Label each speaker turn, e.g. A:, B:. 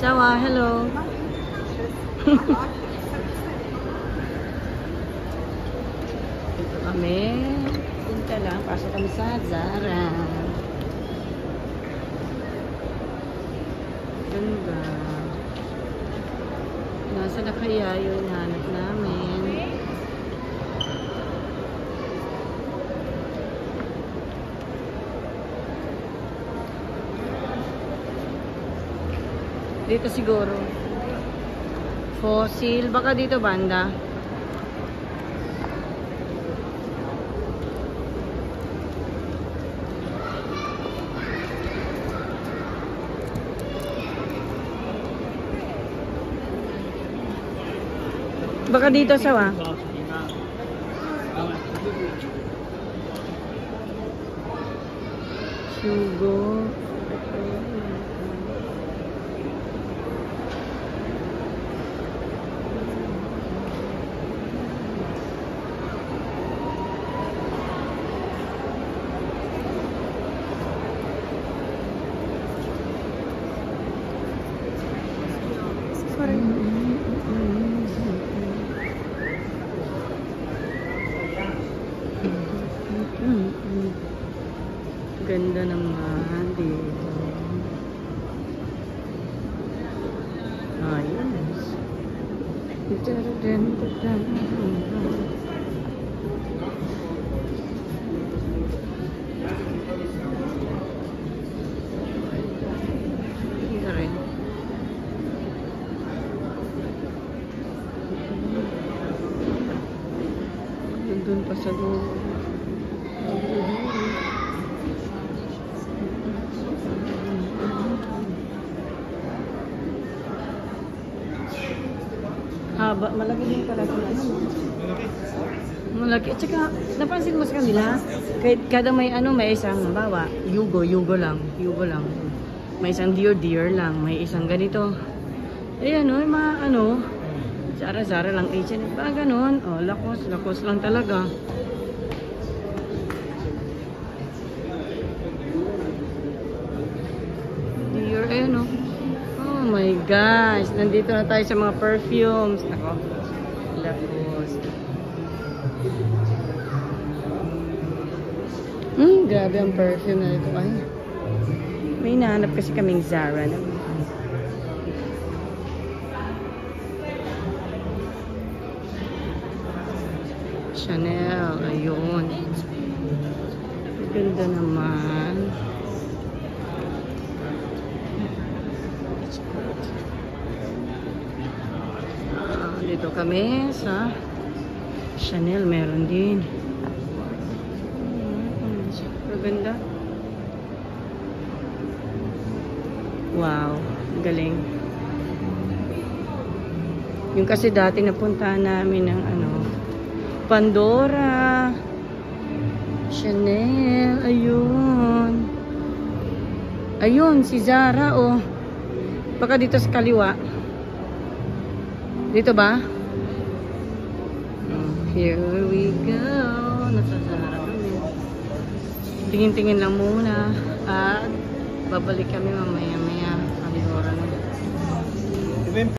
A: Sawa, hello. Ito kami. Punta lang. Pasok kami sa Zara. Ganda. Nasa na kaya yung hanap namin? Dito siguro. Fossil. Baka dito banda. Baka dito sawa. Sugo. Ganda naman dito. Ayos. Ito rin. Doon pa sa loob. Haba, malaki din pala ito. Malaki. At saka, napansin mo sa kanila, kada may may isang, bawa, yugo lang. May isang deer lang, may isang ganito. Ayan mga Zara lang, H&M, ba ganun? Oh, lakos lang talaga. Deer, ayan Oh my gosh, nandito na tayo sa mga perfumes. Nako, lakos. Grabe ang perfume na ito. Ay, may nahanap kasi kaming Zara na. Chanel, ayun. Ganda naman. Dito kami sa Chanel, meron din. Ganda. Wow, galing. Yung kasi dati napuntahan namin ng Pandora, Chanel, ayun si Zara baka dito sa kaliwa. Dito ba? Here we go. Nasa Zara kami. Tingin-tingin lang muna at babalik kami mamaya-maya. Pandora na.